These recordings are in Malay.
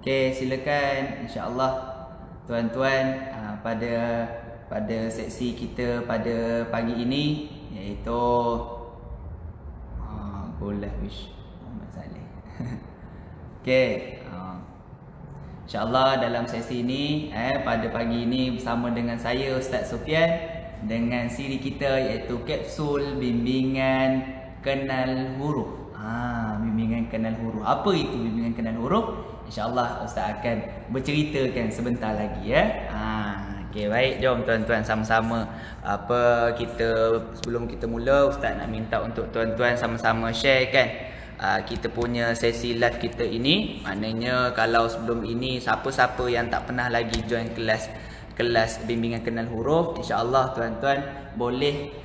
Okey, silakan insya-Allah tuan-tuan pada sesi kita pada pagi ini iaitu bola wish Muhammad Saleh. Okey, insya-Allah dalam sesi ini pada pagi ini bersama dengan saya Ustaz Sufian dengan siri kita iaitu kapsul bimbingan kenal huruf. Bimbingan kenal huruf. Apa itu bimbingan kenal huruf? InsyaAllah Ustaz akan berceritakan sebentar lagi ya. Okey, baik, jom tuan-tuan sama-sama sebelum kita mula, Ustaz nak minta untuk tuan-tuan sama-sama share kan kita punya sesi live kita ini. Maknanya kalau sebelum ini siapa-siapa yang tak pernah lagi join kelas bimbingan kenal huruf, insya-Allah tuan-tuan boleh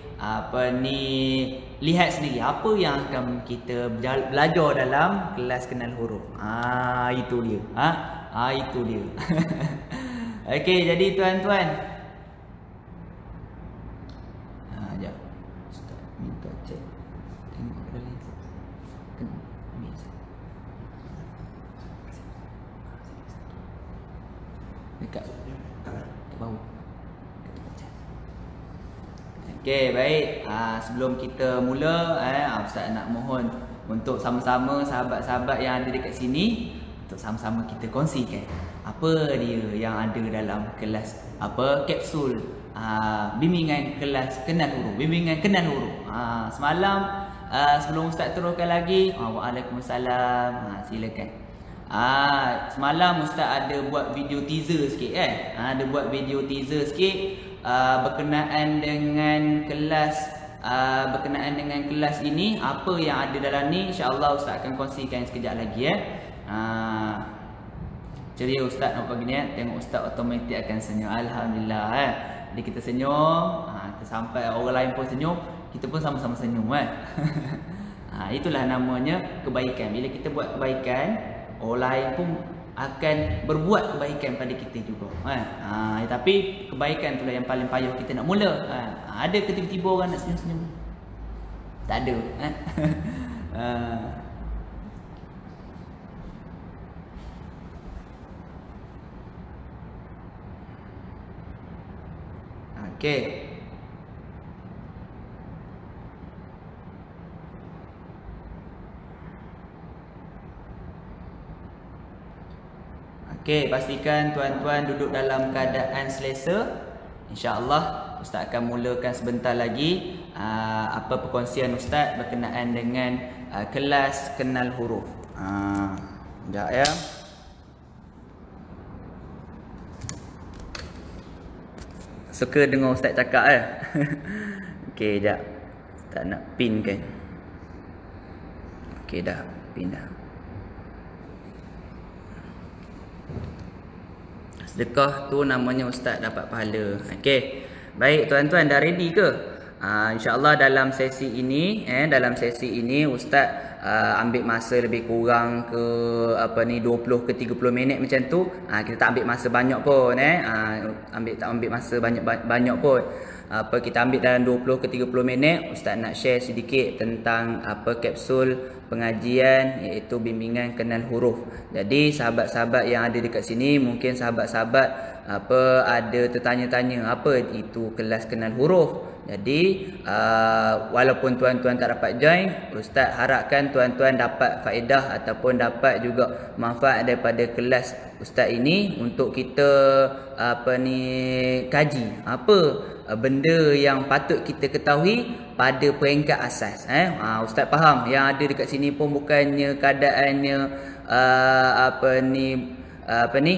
lihat sendiri apa yang akan kita belajar dalam kelas kenal huruf. Itu dia. Itu dia. Okey, jadi tuan-tuan. Jap. Ustaz minta cek. Tengok dalam. Dekat bawah. Okey, baik. Sebelum kita mula, Ustaz nak mohon untuk sama-sama sahabat-sahabat yang ada dekat sini untuk sama-sama kita kongsikan apa dia yang ada dalam kelas kapsul bimbingan kelas kenal huruf, bimbingan kenal huruf. Semalam sebelum Ustaz teruskan lagi, waalaikumsalam. Silakan. Semalam Ustaz ada buat video teaser sikit kan. Ada buat video teaser sikit berkenaan dengan kelas ini, apa yang ada dalam ni, insya-Allah Ustaz akan kongsikan sekejap lagi ceria Ustaz nampak gini tengok Ustaz automatik akan senyum. Alhamdulillah Jadi kita senyum, kita sampai orang lain pun senyum, kita pun sama-sama senyum itulah namanya kebaikan. Bila kita buat kebaikan, orang lain pun akan berbuat kebaikan pada kita juga tapi kebaikan itulah yang paling payah kita nak mula. Ada ke tiba-tiba orang nak senyum-senyum? Tak ada Okey. Okey, pastikan tuan-tuan duduk dalam keadaan selesa. InsyaAllah Ustaz akan mulakan sebentar lagi perkongsian Ustaz berkenaan dengan kelas kenal huruf. Sekejap ya. Suka dengar Ustaz cakap Okey, sekejap. Ustaz nak pin kan. Okey, dah pin dah. Sedekah tu namanya Ustaz dapat pahala. Okey. Baik tuan-tuan, dah ready ke? InsyaAllah dalam sesi ini Ustaz ambil masa lebih kurang ke 20 ke 30 minit macam tu. Kita tak ambil masa banyak pun tak ambil masa banyak pun. Kita ambil dalam 20 ke 30 minit. Ustaz nak share sedikit tentang kapsul pengajian iaitu bimbingan kenal huruf. Jadi sahabat-sahabat yang ada dekat sini, mungkin sahabat-sahabat ada tertanya-tanya apa itu kelas kenal huruf. Jadi walaupun tuan-tuan tak dapat join, Ustaz harapkan tuan-tuan dapat faedah ataupun dapat juga manfaat daripada kelas Ustaz ini untuk kita kaji apa benda yang patut kita ketahui pada peringkat asas. Ustaz faham yang ada dekat sini pun bukannya keadaannya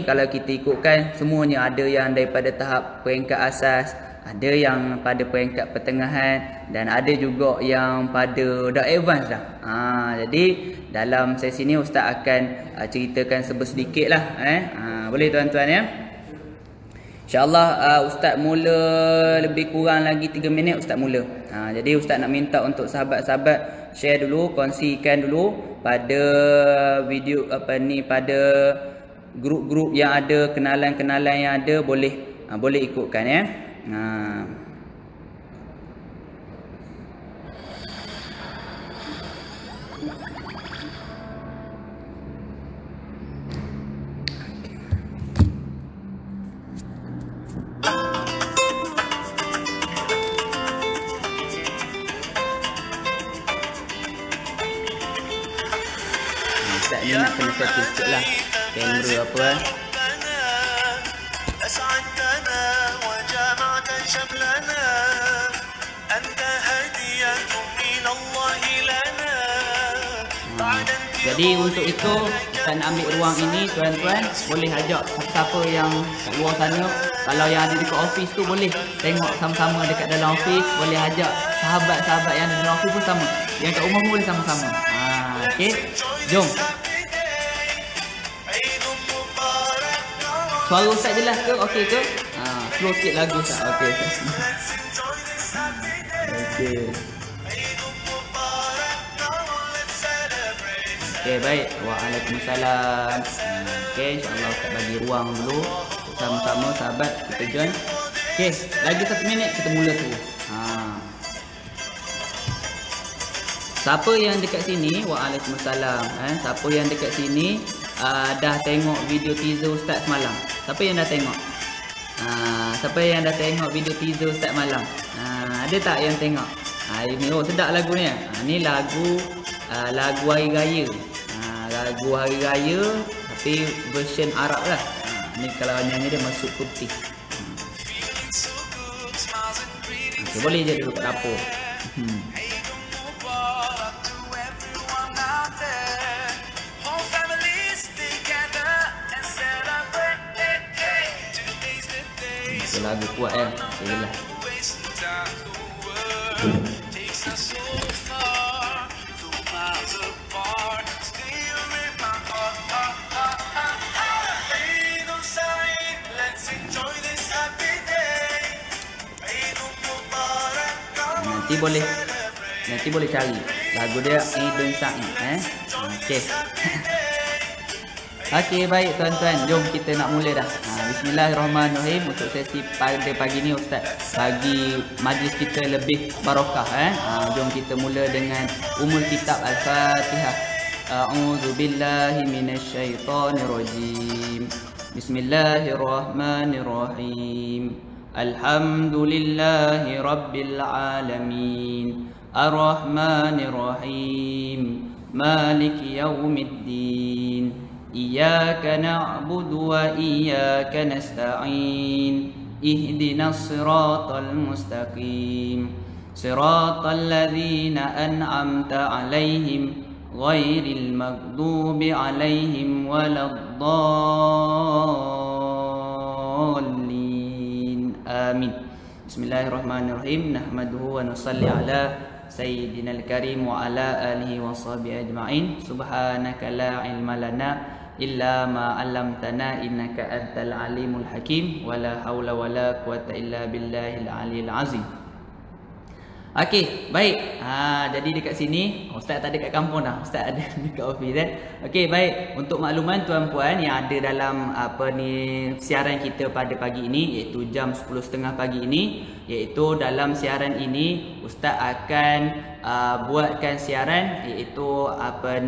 kalau kita ikutkan semuanya ada yang daripada tahap peringkat asas, ada yang pada peringkat pertengahan dan ada juga yang pada dah advance dah. Jadi dalam sesi ni Ustaz akan ceritakan sedikit lah. Boleh tuan-tuan ya. InsyaAllah Ustaz mula lebih kurang lagi 3 minit Ustaz mula. Jadi Ustaz nak minta untuk sahabat-sahabat share dulu, kongsikan dulu pada video pada grup-grup yang ada, kenalan-kenalan yang ada, boleh ikutkan ya. Ni nak kena setting sikit lah kamera apa kan. Jadi untuk itu Ustaz nak ambil ruang ini, tuan-tuan boleh ajak siapa yang kat luar sana. Kalau yang ada dekat office tu boleh tengok sama-sama dekat dalam office. Boleh ajak sahabat-sahabat yang ada dalam office pun sama. Yang kat rumah pun boleh sama-sama. Okey, jom. Suara Ustaz jelas ke? Okey ke? Slow sikit lagu Ustaz. Okey. Okey. Okey, baik. Waalaikumsalam. Okey, insya-Allah Ustaz bagi ruang dulu sama-sama sahabat kita join. Okey, lagi 1 minit kita mula terus. Siapa yang dekat sini? Waalaikumsalam. Siapa yang dekat sini dah tengok video teaser Ustaz semalam? Siapa yang dah tengok? Siapa yang dah tengok video teaser Ustaz malam? Ada tak yang tengok? Ini sedap lagu ni. Ni lagu Hari Raya. Lagu Hari Raya tapi version Arab lah. Ni kalau nyanyi dia masuk putih. Okay, boleh je duduk kat dapur. Okay, lagu kuat ya. Okay lah. Nanti boleh cari lagu dia Idun Sa'i. Okey. Okey, baik tuan-tuan, jom kita nak mula dah. Bismillahirrahmanirrahim. Untuk sesi pada pagi ni Ustaz bagi majlis kita lebih barakah. Jom kita mula dengan Ummul Kitab Al-Fatihah. A'udzubillahi minasyaitonirrajim. Bismillahirrahmanirrahim. Alhamdulillahi Rabbil Alamin. Ar-Rahmanir Rahim. Maliki Yawmiddin. Iyyaka na'budu wa iyyaka nasta'in. Ihdinas siratal mustaqim. Siratal ladzina an'amta 'alaihim ghairil maghdubi 'alaihim waladdallin. Amin. Bismillahirrahmanirrahim. Nahmaduhu wa nusalli ala sayyidinal karim wa ala alihi wa sahbihi ajma'in. Subhanaka la ilma lana illa ma 'allamtana innaka antal alimul hakim. Wala haula wala quwata illa billahil aliyil azim. Okey, baik. Jadi dekat sini Ustaz tak ada kat kampung dah. Ustaz ada dekat office Okey, baik. Untuk makluman tuan-puan yang ada dalam siaran kita pada pagi ini, iaitu jam 10.30 pagi ini, iaitu dalam siaran ini Ustaz akan buatkan siaran iaitu apa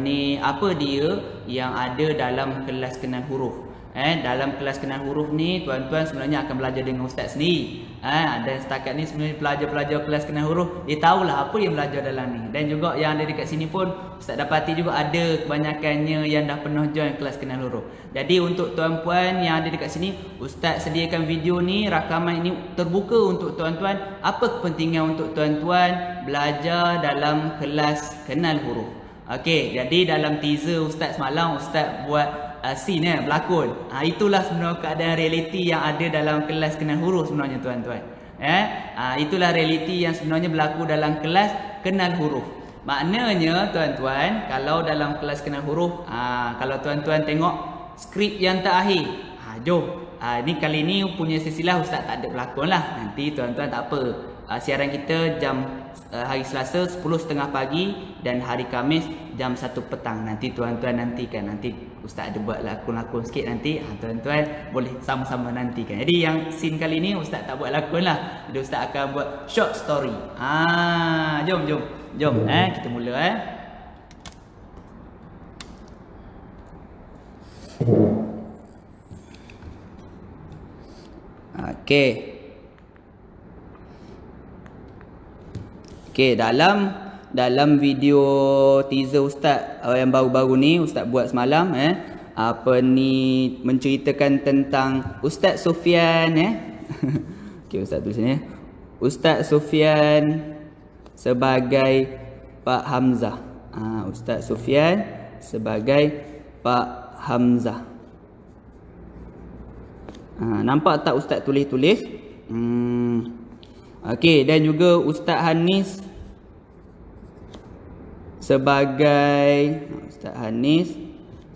dia yang ada dalam kelas kenal huruf. Dalam kelas kenal huruf ni tuan-tuan sebenarnya akan belajar dengan Ustaz sendiri. Dan setakat ni sebenarnya pelajar-pelajar kelas kenal huruf dia tahulah apa yang belajar dalam ni. Dan juga yang ada dekat sini pun Ustaz dapati juga ada kebanyakannya yang dah pernah join kelas kenal huruf. Jadi untuk tuan-puan yang ada dekat sini, Ustaz sediakan video ni, rakaman ini terbuka untuk tuan-tuan. Apa kepentingan untuk tuan-tuan belajar dalam kelas kenal huruf? Okey, jadi dalam teaser Ustaz semalam Ustaz buat scene berlakon. Itulah sebenarnya keadaan realiti yang ada dalam kelas kenal huruf sebenarnya tuan-tuan. Itulah realiti yang sebenarnya berlaku dalam kelas kenal huruf. Maknanya tuan-tuan, kalau dalam kelas kenal huruf, kalau tuan-tuan tengok skrip yang terakhir, jom. Ni kali ni punya sesilah Ustaz tak ada berlakon lah. Nanti tuan-tuan tak apa. Siaran kita jam hari Selasa 10.30 pagi dan hari Khamis jam 1 petang. Nanti tuan-tuan nantikan. Nanti Ustaz ada buat lakon-lakon sikit nanti. Tuan-tuan boleh sama-sama nantikan. Jadi yang scene kali ni Ustaz tak buat lakon lah. Jadi Ustaz akan buat short story. Jom. Kita mula Okey, dalam dalam video teaser Ustaz yang baru-baru ni Ustaz buat semalam apa ni menceritakan tentang Ustaz Sufyan okey Ustaz tulis ni Ustaz Sufyan sebagai Pak Hamzah. Ustaz Sufyan sebagai Pak Hamzah. Nampak tak Ustaz tulis-tulis? Okey, dan juga Ustaz Hanis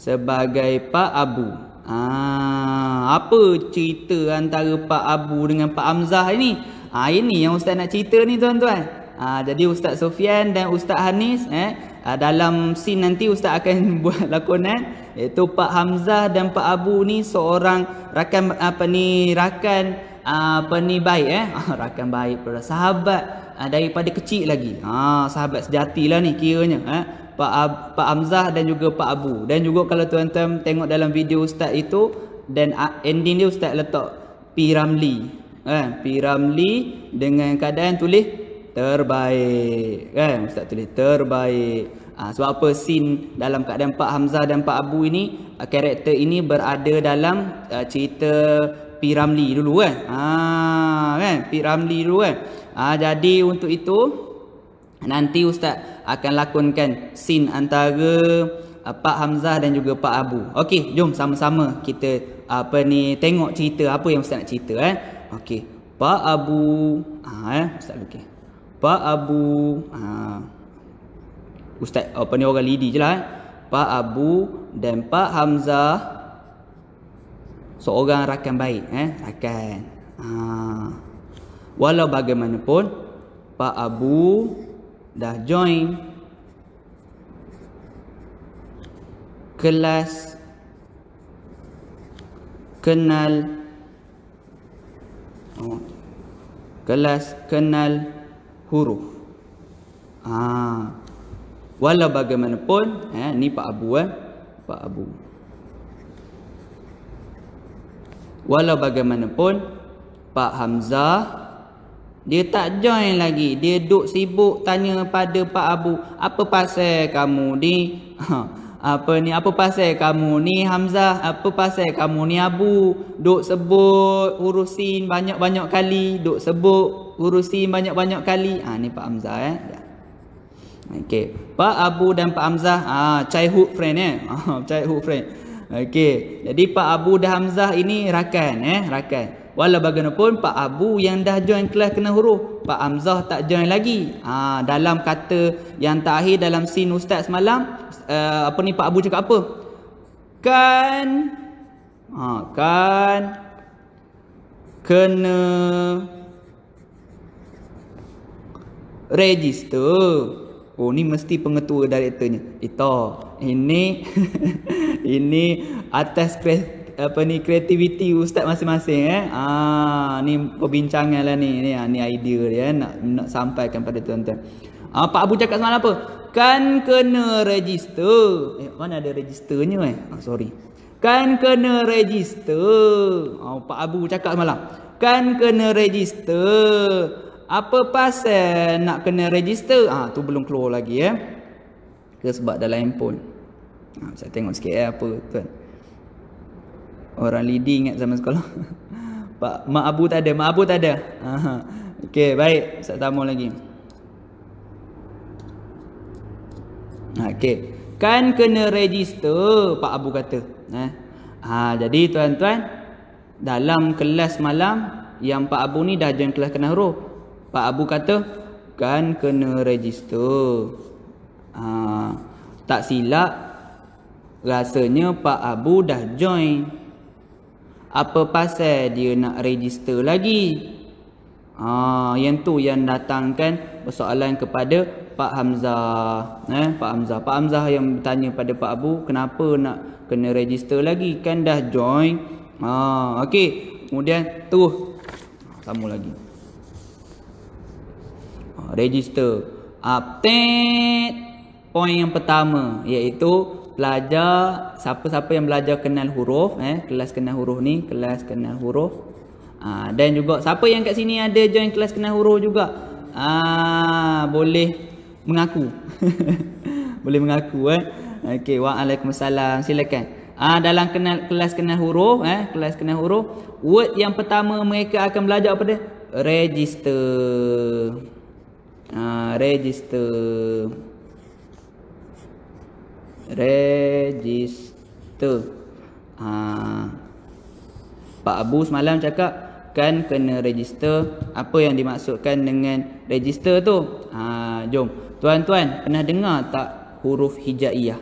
sebagai Pak Abu. Apa cerita antara Pak Abu dengan Pak Hamzah ini? Ini yang Ustaz nak cerita ni tuan-tuan. Jadi Ustaz Sufyan dan Ustaz Hanis dalam scene nanti Ustaz akan buat lakonan, iaitu Pak Hamzah dan Pak Abu ni seorang rakan baik rakan baik pula, sahabat daripada kecil lagi. Sahabat sejatilah ni kiranya. Pak Hamzah dan juga Pak Abu. Dan juga kalau tuan-tuan tengok dalam video Ustaz itu, dan ending dia Ustaz letak P Ramli. P Ramli dengan keadaan tulis terbaik. Ustaz tulis terbaik. Sebab apa scene dalam keadaan Pak Hamzah dan Pak Abu ini, karakter ini berada dalam cerita P Ramli dulu P Ramli dulu jadi untuk itu nanti Ustaz akan lakonkan scene antara Pak Hamzah dan juga Pak Abu. Okey, jom sama-sama kita tengok cerita apa yang Ustaz nak cerita Okey, Pak Abu Ustaz okey. Pak Abu Ustaz orang lidi je lah Pak Abu dan Pak Hamzah seorang rakan baik rakan. Walau bagaimanapun Pak Abu dah join kelas kenal huruf. Walau bagaimanapun ni Pak Abu Pak Abu. Walau bagaimanapun Pak Hamzah dia tak join lagi. Dia duk sibuk tanya pada Pak Abu, apa pasal kamu ni? Apa pasal kamu ni Hamzah? Apa pasal kamu ni Abu? Duk sebut urusin banyak-banyak kali. Ni Pak Hamzah Okey, Pak Abu dan Pak Hamzah childhood friend childhood friend. Okey, jadi Pak Abu dan Hamzah ini rakan rakan. Walau bagaimanapun Pak Abu yang dah join kelas kenal huruf, Pak Hamzah tak join lagi. Dalam kata yang terakhir dalam scene Ustaz semalam, Pak Abu cakap apa? Kan kena register. Ni mesti pengetua direkturnya. Ini ini atas kreativiti Ustaz masing-masing ni perbincangan lah ni idea dia nak sampaikan pada tuan-tuan. Pak Abu cakap semalam apa? Kan kena register. Mana ada registernya sorry. Kan kena register. Pak Abu cakap semalam. Kan kena register. Apa pasal nak kena register? Tu belum keluar lagi ke sebab dalam handphone. Saya tengok sikit apa tuan. Orang leading ingat zaman sekolah. Mak Abu tak ada. Okey, baik. Ustaz tamu lagi. Okey. Kan kena register, Pak Abu kata. Jadi tuan-tuan, dalam kelas malam yang Pak Abu ni dah join kelas kenal huruf, Pak Abu kata kan kena register. Tak silap rasanya Pak Abu dah join. Apa pasal dia nak register lagi? Yang tu yang datangkan persoalan kepada Pak Hamzah. Pak Hamzah yang bertanya pada Pak Abu, kenapa nak kena register lagi? Kan dah join. Okey. Kemudian terus sambung lagi. Register. Update poin yang pertama, iaitu belajar, siapa-siapa yang belajar kenal huruf, kelas kenal huruf ni, kelas kenal huruf. Dan juga siapa yang kat sini ada join kelas kenal huruf juga, boleh mengaku. Boleh mengaku Okey, waalaikumsalam. Silakan. Dalam kelas kenal huruf kelas kenal huruf, word yang pertama mereka akan belajar apa dia? Register. Register. Register. Pak Abu semalam cakap kan kena register. Apa yang dimaksudkan dengan register tu? Jom. Tuan-tuan pernah dengar tak huruf hijaiyah?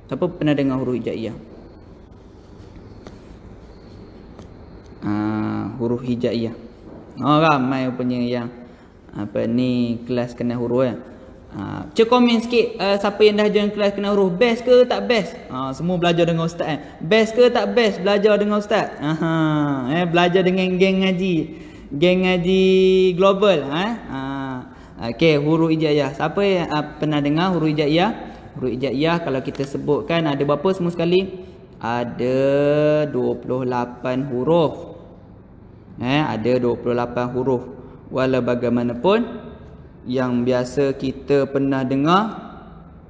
Siapa pernah dengar huruf hijaiyah? Huruf hijaiyah. Ramai punya yang apa ni kelas kenal huruf Cik komen sikit siapa yang dah join kelas kenal huruf. Best ke tak best? Semua belajar dengan ustaz Best ke tak best belajar dengan ustaz? Belajar dengan geng ngaji. Geng ngaji global Okey, huruf hijaiyah. Siapa yang pernah dengar huruf hijaiyah? Huruf hijaiyah kalau kita sebutkan ada berapa semua sekali? Ada 28 huruf. Ada 28 huruf. Walau bagaimanapun, yang biasa kita pernah dengar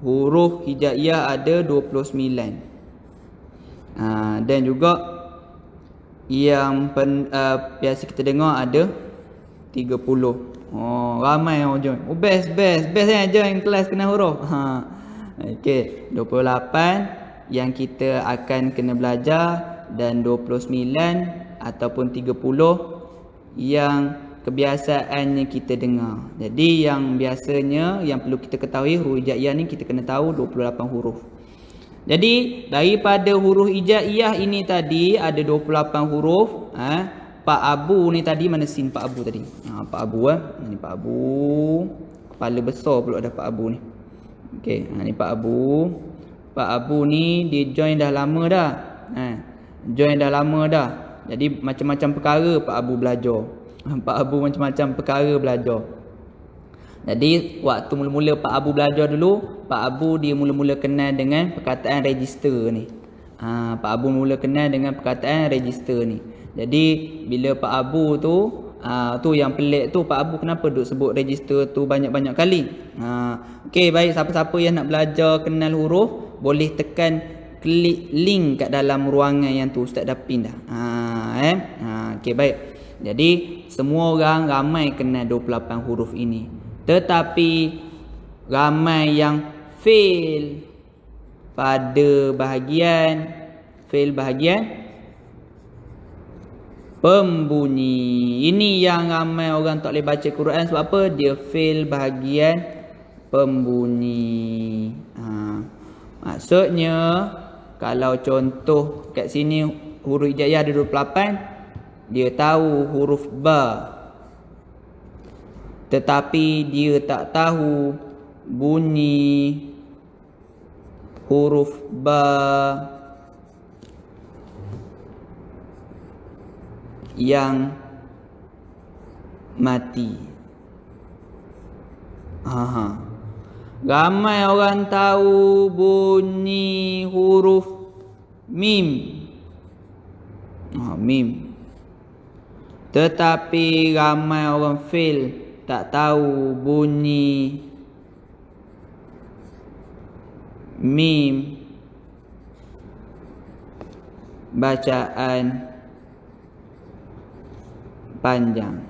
huruf hijaiyah ada 29. Dan juga yang biasa kita dengar ada 30. Ramai yang join. Best join kelas kenal huruf. Okey, 28 yang kita akan kena belajar dan 29 ataupun 30 yang kebiasaannya kita dengar. Jadi yang biasanya yang perlu kita ketahui huruf hijaiyah ni kita kena tahu 28 huruf. Jadi daripada huruf hijaiyah ini tadi ada 28 huruf. Pak Abu ni tadi mana sin Pak Abu tadi? Pak Abu Ini Pak Abu. Kepala besar pula ada Pak Abu ni. Okey, ni Pak Abu. Pak Abu ni dia join dah lama dah. Join dah lama dah. Jadi macam-macam perkara Pak Abu belajar. Pak Abu macam-macam perkara belajar. Jadi waktu mula-mula Pak Abu belajar dulu, Pak Abu dia mula-mula kenal dengan perkataan register ni. Pak Abu mula kenal dengan perkataan register ni. Jadi bila Pak Abu tu yang pelik tu, Pak Abu kenapa duk sebut register tu banyak-banyak kali? Okey, baik, siapa-siapa yang nak belajar kenal huruf boleh tekan klik link kat dalam ruangan yang tu Ustaz dah pin dah. Okey, baik. Jadi semua orang ramai kenal 28 huruf ini. Tetapi ramai yang fail pada bahagian pembunyi. Ini yang ramai orang tak boleh baca Quran sebab apa? Dia fail bahagian pembunyi. Maksudnya kalau contoh kat sini huruf hijaiyah ada 28, dia tahu huruf ba, tetapi dia tak tahu bunyi huruf ba yang mati. Ramai orang tahu bunyi huruf mim. Mim. Tetapi ramai orang fail tak tahu bunyi mim bacaan panjang.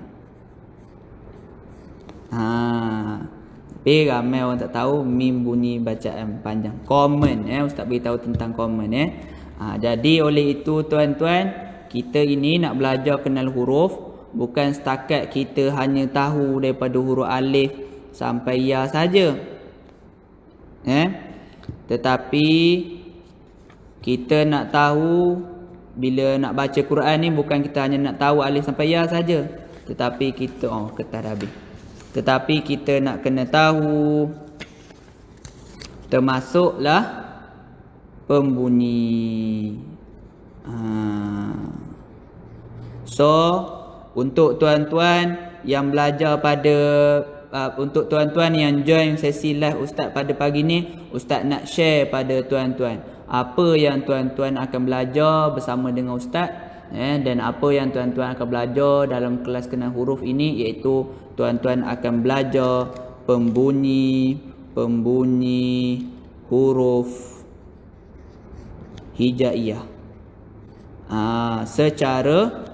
Tapi ramai orang tak tahu mim bunyi bacaan panjang. Common Ustaz beritahu tentang common Jadi oleh itu tuan-tuan, kita ini nak belajar kenal huruf, bukan setakat kita hanya tahu daripada huruf alif sampai ya saja. Tetapi kita nak tahu, bila nak baca Quran ni bukan kita hanya nak tahu alif sampai ya saja, tetapi kita kertas dah habis. Tetapi kita nak kena tahu termasuklah pembunyi. So untuk tuan-tuan yang belajar pada untuk tuan-tuan yang join sesi live Ustaz pada pagi ni, Ustaz nak share pada tuan-tuan apa yang tuan-tuan akan belajar bersama dengan Ustaz, dan apa yang tuan-tuan akan belajar dalam kelas kenal huruf ini, iaitu tuan-tuan akan belajar pembunyi pembunyi huruf hijaiyah secara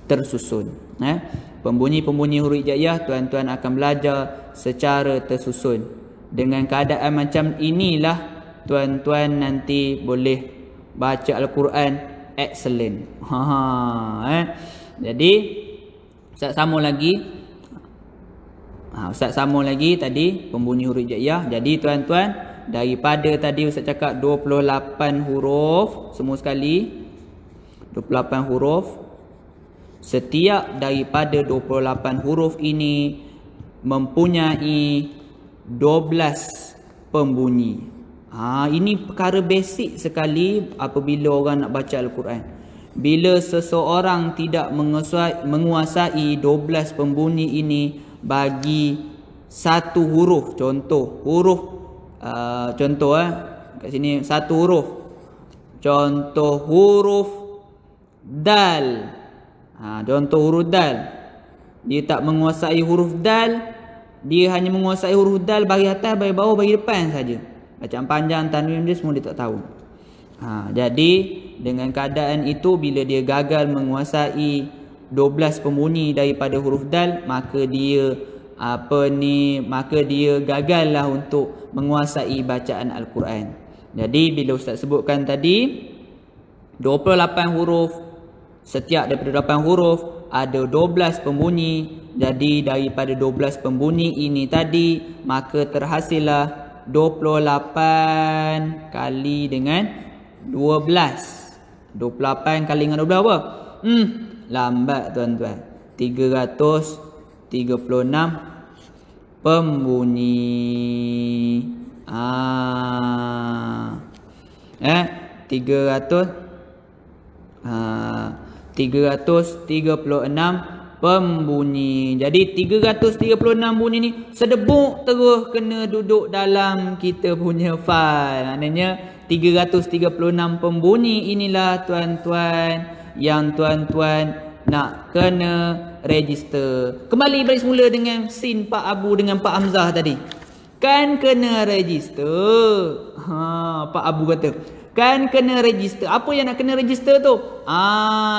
tersusun. Pembunyi-pembunyi huruf hijaiyah tuan-tuan akan belajar secara tersusun. Dengan keadaan macam inilah tuan-tuan nanti boleh baca Al-Quran excellent. Jadi Ustaz sambung lagi tadi pembunyi huruf hijaiyah. Jadi tuan-tuan, daripada tadi Ustaz cakap 28 huruf semua sekali, 28 huruf. Setiap daripada 28 huruf ini mempunyai 12 pembunyi. Ini perkara basic sekali apabila orang nak baca Al-Quran. Bila seseorang tidak menguasai 12 pembunyi ini bagi satu huruf, kat sini satu huruf. Contoh huruf dal. Contoh huruf dal. Dia tak menguasai huruf dal, dia hanya menguasai huruf dal bagi atas, bagi bawah, bagi depan saja. Bacaan panjang, tanwin dia semua dia tak tahu. Jadi dengan keadaan itu, bila dia gagal menguasai 12 pembunyi daripada huruf dal, maka dia gagallah untuk menguasai bacaan Al-Quran. Jadi bila Ustaz sebutkan tadi 28 huruf, setiap daripada 8 huruf ada 12 pembunyi. Jadi daripada 12 pembunyi ini tadi, maka terhasillah 28 kali dengan 12. 28 kali dengan 12 apa? Lambat tuan-tuan. 336 pembunyi. 336 pembunyi. Jadi 336 bunyi ni sedebuk terus kena duduk dalam kita punya file. Maknanya 336 pembunyi inilah tuan-tuan yang tuan-tuan nak kena register. Kembali balik semula dengan scene Pak Abu dengan Pak Hamzah tadi. Kan kena register. Pak Abu kata kan kena register. Apa yang nak kena register tu?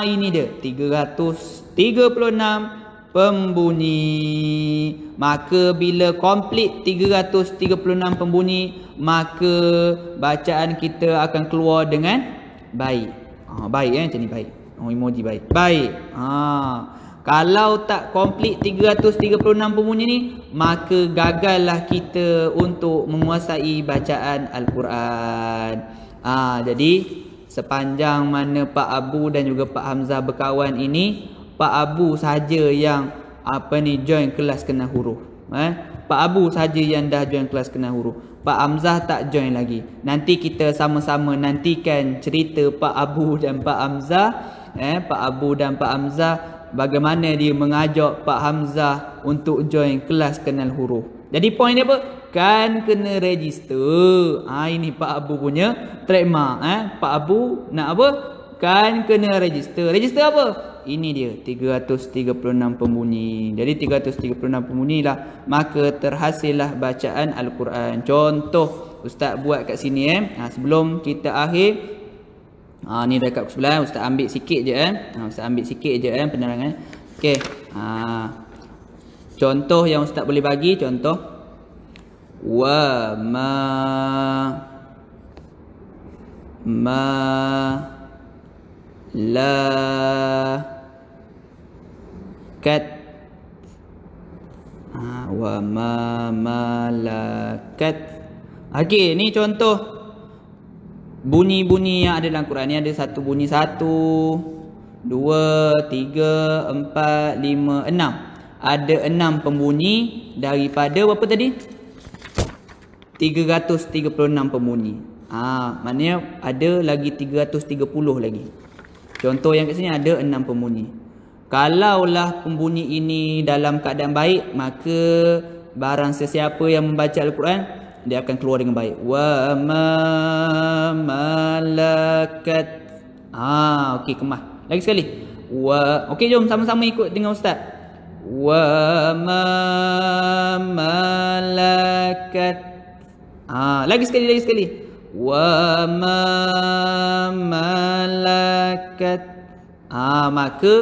Ini dia 336 pembunyi. Maka bila complete 336 pembunyi, maka bacaan kita akan keluar dengan baik. Baik macam ni baik. Emoji baik. Baik. Kalau tak complete 336 pembunyi ni, maka gagallah kita untuk menguasai bacaan Al-Quran. Jadi sepanjang mana Pak Abu dan juga Pak Hamzah berkawan ini, Pak Abu saja yang join kelas kenal huruf. Pak Abu saja yang dah join kelas kenal huruf. Pak Hamzah tak join lagi. Nanti kita sama-sama nantikan cerita Pak Abu dan Pak Hamzah. Pak Abu dan Pak Hamzah, bagaimana dia mengajak Pak Hamzah untuk join kelas kenal huruf. Jadi poin dia apa? Kan kena register. Ini Pak Abu punya trademark. Pak Abu nak apa? Kan kena register. Register apa? Ini dia 336 pembunyi. Jadi 336 pembunyi lah, maka terhasillah bacaan Al-Quran. Contoh Ustaz buat kat sini sebelum kita akhir. Ni dekat sebelah. Ustaz ambil sikit je Ustaz ambil sikit je penerangan. Okey. Contoh yang Ustaz boleh bagi, contoh wa malakat malakat. Okey, ni contoh bunyi-bunyi yang ada dalam Quran. Ni ada satu bunyi 1, 2, 3, 4, 5, 6. Ada 6 pembunyi daripada berapa tadi? 336 pembunyi. Maknanya ada lagi 330 lagi. Contoh yang kat sini ada 6 pembunyi. Kalaulah pembunyi ini dalam keadaan baik, maka barang sesiapa yang membaca Al-Quran, dia akan keluar dengan baik. Wa malakat. Okey, kemah. Lagi sekali. Okey, jom sama-sama ikut dengan Ustaz. Wa malakat malakat. Lagi sekali. Wa ma malakat. Maka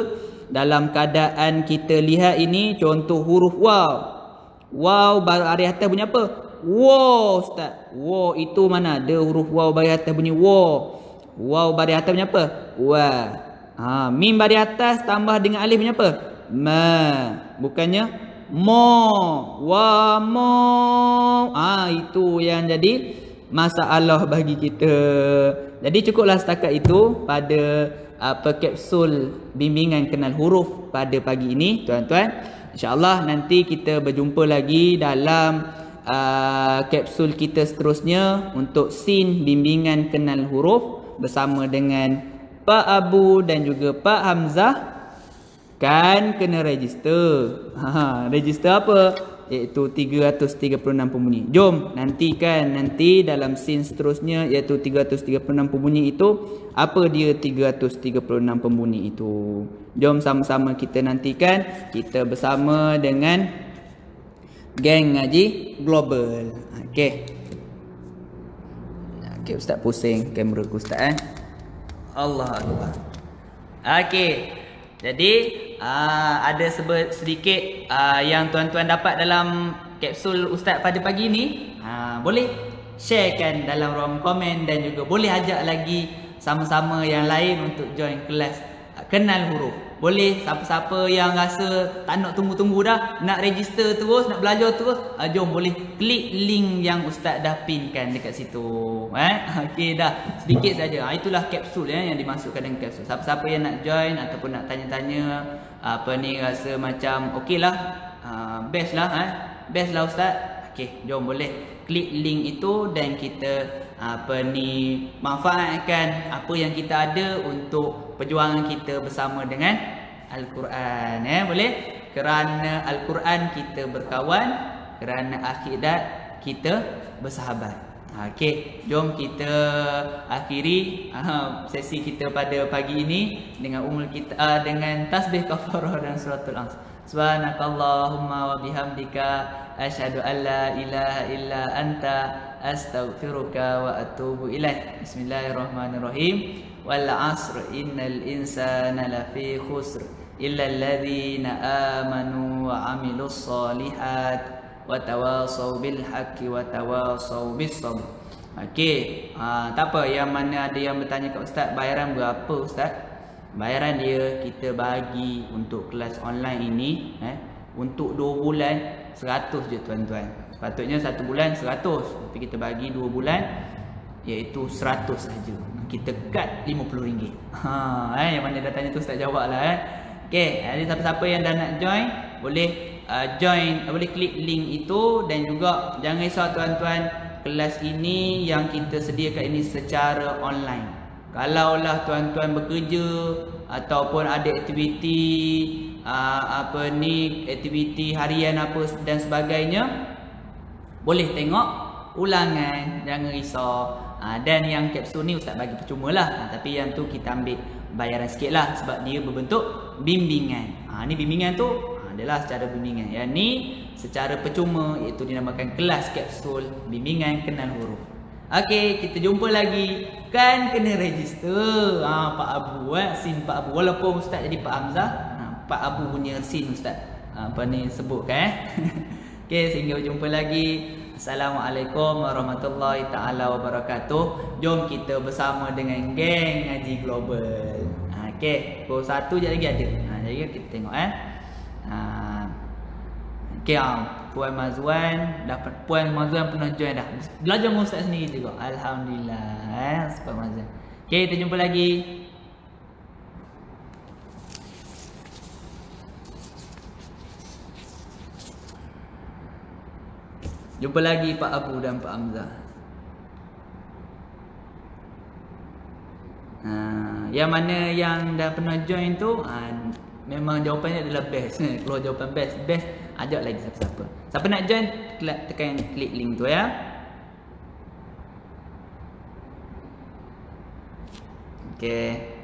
dalam keadaan kita lihat ini contoh huruf waw. Waw baris atas bunyi apa? Wow, Ustaz. Wow itu mana ada huruf waw baris atas bunyi wow. Waw baris atas bunyi apa? Wa. Mim baris atas tambah dengan alif bunyi apa? Ma. Bukannya mo. Wa mo. Itu yang jadi masalah bagi kita. Jadi cukuplah setakat itu pada kapsul bimbingan kenal huruf pada pagi ini, tuan-tuan. InsyaAllah nanti kita berjumpa lagi dalam kapsul kita seterusnya untuk sin bimbingan kenal huruf bersama dengan Pak Abu dan juga Pak Hamzah. Kan kena register. Register apa? Iaitu 336 pembunyi. Jom nanti dalam scene seterusnya iaitu 336 pembunyi itu, apa dia 336 pembunyi itu. Jom sama-sama kita nantikan, kita bersama dengan geng ngaji global. Okey. Okey, Ustaz pusing kamera aku Ustaz Allah Akbar. Okey. Jadi ada sedikit yang tuan-tuan dapat dalam kapsul Ustaz pada pagi ni. Boleh sharekan dalam ruang komen dan juga boleh ajak lagi sama-sama yang lain untuk join kelas kenal huruf. Boleh siapa-siapa yang rasa tak nak tunggu-tunggu dah, nak register terus, nak belajar terus, jom boleh klik link yang Ustaz dah pinkan dekat situ. Okey dah, sedikit saja. Itulah kapsul yang dimasukkan dengan kapsul. Siapa-siapa yang nak join ataupun nak tanya-tanya rasa macam okey lah, best lah Ustaz. Okey, jom boleh klik link itu dan kita manfaatkan apa yang kita ada untuk perjuangan kita bersama dengan Al-Quran. Boleh? Kerana Al-Quran kita berkawan, kerana akhirat kita bersahabat. Okey, jom kita akhiri sesi kita pada pagi ini dengan dengan tasbih kafarah dan suratul Ans. Subhanakallahumma wa bihamdika asyhadu an la ilaha illa anta astaghfiruka wa atubu ilaik. Bismillahirrahmanirrahim. Wal 'asr innal insana lafi khusr illa alladhina amanu wa 'amilus solihat wa tawasaw bil haqqi wa tawasaw bis sabr. Okey, tak apa, yang mana ada yang bertanya kat Ustaz, bayaran berapa Ustaz? Bayaran dia kita bagi untuk kelas online ini untuk 2 bulan 100 je tuan-tuan. Sepatutnya 1 bulan 100, tapi kita bagi 2 bulan iaitu 100 saja. Kita cut RM50. Yang mana dah tanya tu Ustaz jawablah. Okey, jadi siapa-siapa yang dah nak join boleh join, boleh klik link itu. Dan juga jangan risau tuan-tuan, kelas ini yang kita sediakan ini secara online. Kalaulah tuan-tuan bekerja ataupun ada aktiviti aktiviti harian apa dan sebagainya, boleh tengok ulangan, jangan risau. Dan yang kapsul ni Ustaz bagi percuma lah, tapi yang tu kita ambil bayaran sikit lah sebab dia berbentuk bimbingan. Ni bimbingan tu adalah secara bimbingan. Yang ni secara percuma, iaitu dinamakan kelas kapsul bimbingan kenal huruf. Okey, kita jumpa lagi. Kan kena register Pak Abu, sin Pak Abu. Walaupun Ustaz jadi Pak Hamzah, Pak Abu punya sin Ustaz sebutkan. Okey, sehingga berjumpa lagi. Assalamualaikum warahmatullahi taala wabarakatuh. Jom kita bersama dengan geng ngaji global. Okey, pukul 1 je lagi ada. Jadi kita tengok Okey, Puan Mazwan pernah join dah. Belajar dengan Ustaz sendiri juga. Alhamdulillah. Puan Mazwan. Okey, kita jumpa lagi. Jumpa lagi Pak Abu dan Pak Hamzah. Yang mana yang dah pernah join tu, memang jawapannya adalah best. Keluar jawapan best, ajak lagi siapa-siapa. Siapa nak join, tekan klik link tu ya. Okey.